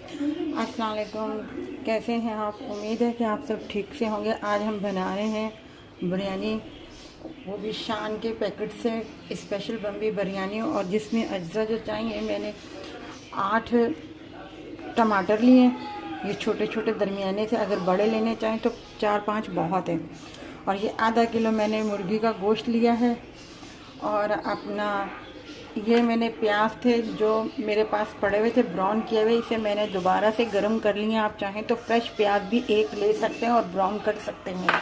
अस्सलाम वालेकुम। कैसे हैं आप? उम्मीद है कि आप सब ठीक से होंगे। आज हम बना रहे हैं बिरयानी, वो भी शान के पैकेट से स्पेशल बम्बई बिरयानी। और जिसमें अज्जा जो चाहिए, मैंने 8 टमाटर लिए। ये छोटे छोटे दरमियाने से, अगर बड़े लेने चाहें तो 4-5 बहुत है। और ये आधा किलो मैंने मुर्गी का गोश्त लिया है। और अपना ये मैंने प्याज थे जो मेरे पास पड़े हुए थे ब्राउन किए हुए, इसे मैंने दोबारा से गर्म कर लिया। आप चाहें तो फ्रेश प्याज भी एक ले सकते हैं और ब्राउन कर सकते हैं।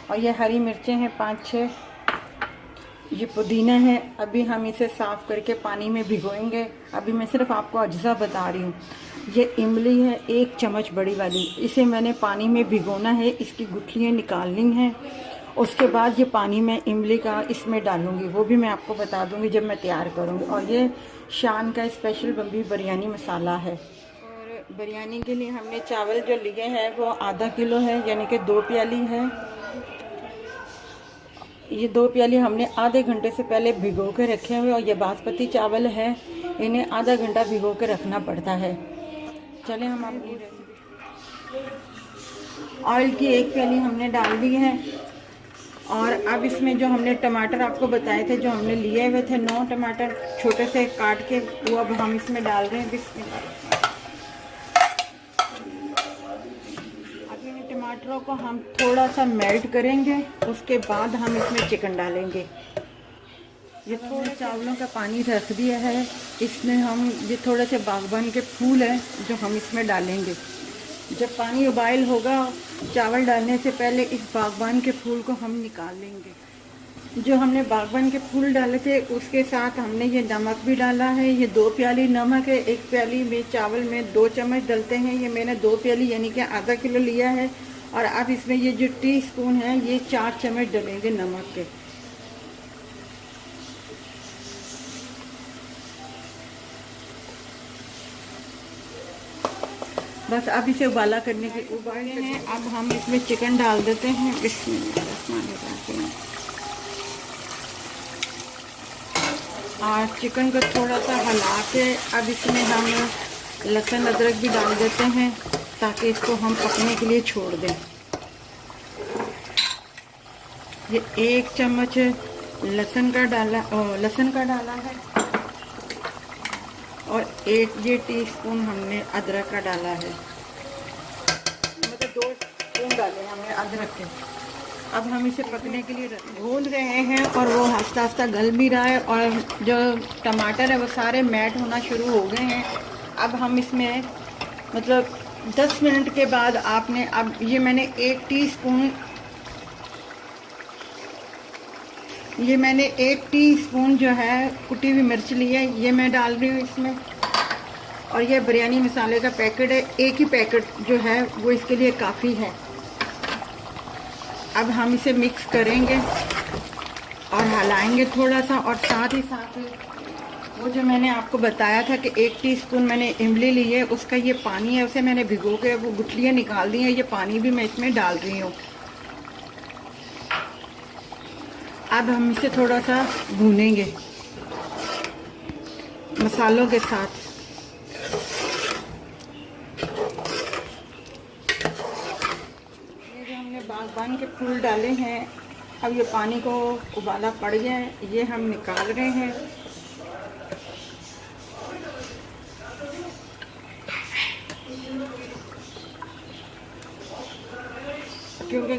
और ये हरी मिर्चें हैं 5-6। ये पुदीना है। अभी हम इसे साफ़ करके पानी में भिगोएंगे। अभी मैं सिर्फ आपको अज्जा बता रही हूँ। ये इमली है 1 चम्मच बड़ी वाली, इसे मैंने पानी में भिगोना है, इसकी गुठलियाँ निकालनी हैं। उसके बाद ये पानी मैं इमली का इसमें डालूँगी, वो भी मैं आपको बता दूँगी जब मैं तैयार करूँगी। और ये शान का स्पेशल बम्बई बिरयानी मसाला है। और बिरयानी के लिए हमने चावल जो लिए हैं वो आधा किलो है, यानी कि 2 प्याली है। ये 2 प्याली हमने आधे घंटे से पहले भिगो के रखे हुए। और ये बासमती चावल है, इन्हें आधा घंटा भिगो के रखना पड़ता है। चले हम अपनी रेसिपी। ऑयल की 1 प्याली हमने डाल दी है। और अब इसमें जो हमने टमाटर आपको बताए थे, जो हमने लिए हुए थे 9 टमाटर छोटे से काट के, वो अब हम इसमें डाल रहे हैं। बिस्मिल्लाह। अब इन टमाटरों को हम थोड़ा सा मेल्ट करेंगे, उसके बाद हम इसमें चिकन डालेंगे। ये थोड़े चावलों का पानी रख दिया है, इसमें हम ये थोड़े से बागबान के फूल हैं जो हम इसमें डालेंगे। जब पानी उबाइल होगा, चावल डालने से पहले इस बागबान के फूल को हम निकाल लेंगे। जो हमने बागबान के फूल डाले थे उसके साथ हमने ये नमक भी डाला है। ये 2 प्याली नमक है। 1 प्याली में चावल में 2 चम्मच डलते हैं। ये मैंने 2 प्याली यानी कि आधा किलो लिया है। और अब इसमें ये जो टीस्पून है, ये 4 चम्मच डलेंगे नमक के। बस अब इसे उबाला करने के उबाले हैं। अब हम इसमें चिकन डाल देते हैं। बिस्मिल्लाह। और चिकन को थोड़ा सा हिला के अब इसमें हम लहसुन अदरक भी डाल देते हैं, ताकि इसको हम पकने के लिए छोड़ दें। ये 1 चम्मच लहसुन का डाला है। और 1 ये टीस्पून हमने अदरक का डाला है, मतलब 2 स्पून डाले हमने अदरक के। अब हम इसे पकने के लिए भून रहे हैं और वो आस्ता आस्ता गल भी रहा है। और जो टमाटर है वो सारे मैट होना शुरू हो गए हैं। अब हम इसमें मतलब 10 मिनट के बाद आपने, अब ये मैंने 1 टीस्पून जो है कुटी हुई मिर्च ली है, ये मैं डाल रही हूँ इसमें। और ये बिरयानी मसाले का पैकेट है, 1 ही पैकेट जो है वो इसके लिए काफ़ी है। अब हम इसे मिक्स करेंगे और हिलाएंगे थोड़ा सा। और साथ ही साथ वो जो मैंने आपको बताया था कि 1 टीस्पून मैंने इमली ली है, उसका ये पानी है, उसे मैंने भिगो के वो गुठलियाँ निकाल दी हैं। ये पानी भी मैं इसमें डाल रही हूँ। अब हम इसे थोड़ा सा भूनेंगे मसालों के साथ। ये जो हमने बागबान के फूल डाले हैं, अब ये पानी को उबाला पड़ गया है, ये हम निकाल रहे हैं। क्योंकि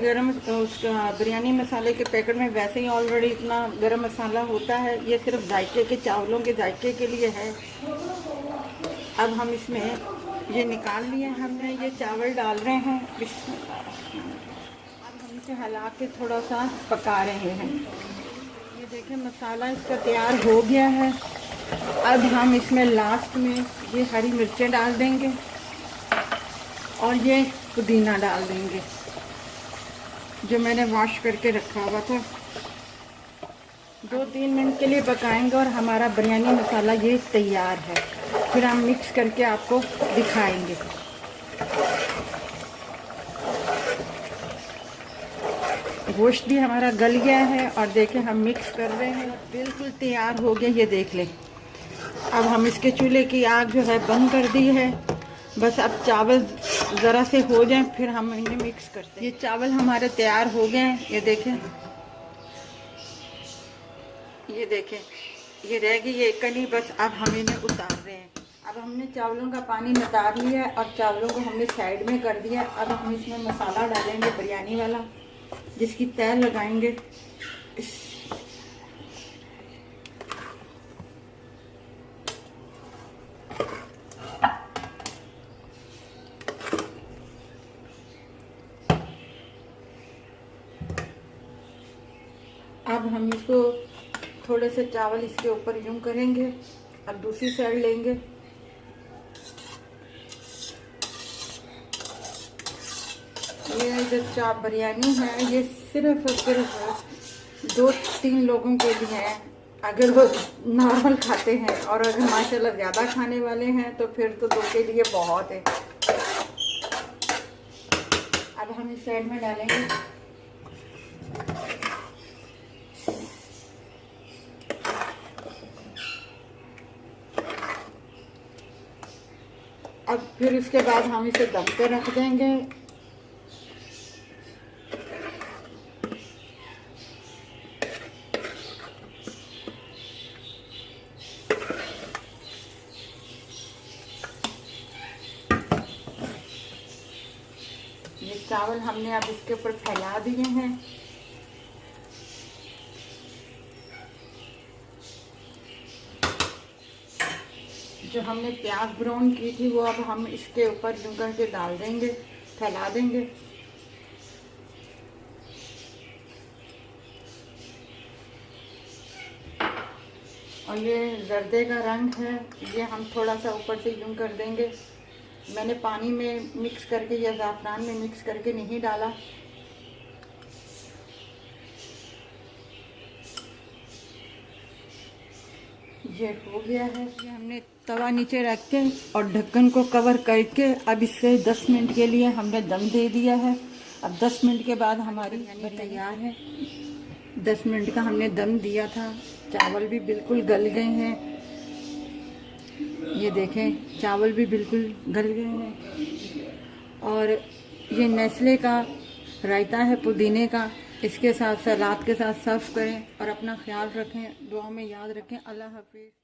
उसका बिरयानी मसाले के पैकेट में वैसे ही ऑलरेडी इतना गरम मसाला होता है, ये सिर्फ जायके के, चावलों के जायके के लिए है। अब हम इसमें ये निकाल लिए हमने, ये चावल डाल रहे हैं। अब हम इसे हिला के थोड़ा सा पका रहे हैं। ये देखें मसाला इसका तैयार हो गया है। अब हम इसमें लास्ट में ये हरी मिर्चें डाल देंगे और ये पुदीना डाल देंगे जो मैंने वॉश करके रखा हुआ था। 2-3 मिनट के लिए पकाएंगे और हमारा बिरयानी मसाला ये तैयार है। फिर हम मिक्स करके आपको दिखाएंगे। गोश्त भी हमारा गल गया है और देखें हम मिक्स कर रहे हैं, बिल्कुल तैयार हो गया। ये देख लें। अब हम इसके चूल्हे की आग जो है बंद कर दी है बस अब चावल ज़रा से हो जाए फिर हम इन्हें मिक्स करते हैं। ये चावल हमारे तैयार हो गए हैं, ये देखें, ये देखें, ये रह गई ये कली, बस अब हम इन्हें उतार रहे हैं। अब हमने चावलों का पानी नितार लिया है और चावलों को हमने साइड में कर दिया। अब हम इसमें मसाला डालेंगे बिरयानी वाला, जिसकी तय लगाएंगे। अब हम इसको थोड़े से चावल इसके ऊपर यूं करेंगे। अब दूसरी साइड लेंगे। ये जो बिरयानी है ये सिर्फ और सिर्फ 2-3 लोगों के लिए है, अगर वो नॉर्मल खाते हैं, और अगर माशाल्लाह ज़्यादा खाने वाले हैं तो फिर तो 2 के लिए बहुत है। अब हम इस साइड में डालेंगे। अब फिर इसके बाद हम इसे दम पे रख देंगे। ये चावल हमने अब इसके ऊपर फैला दिए हैं। जो हमने प्याज ब्राउन की थी वो अब हम इसके ऊपर यूं करके डाल देंगे, फैला देंगे। और ये जर्दे का रंग है, ये हम थोड़ा सा ऊपर से यूं कर देंगे। मैंने पानी में मिक्स करके या ज़ाफ़रान में मिक्स करके नहीं डाला। ये हो गया है। ये हमने तवा नीचे रख के और ढक्कन को कवर करके अब इससे 10 मिनट के लिए हमने दम दे दिया है। अब 10 मिनट के बाद हमारी बिरयानी तैयार है। 10 मिनट का हमने दम दिया था, चावल भी बिल्कुल गल गए हैं। ये देखें, चावल भी बिल्कुल गल गए हैं। और ये नेस्ले का रायता है पुदीने का, इसके साथ सलाद के साथ सर्व करें और अपना ख्याल रखें, दुआ में याद रखें। अल्लाह हाफिज़।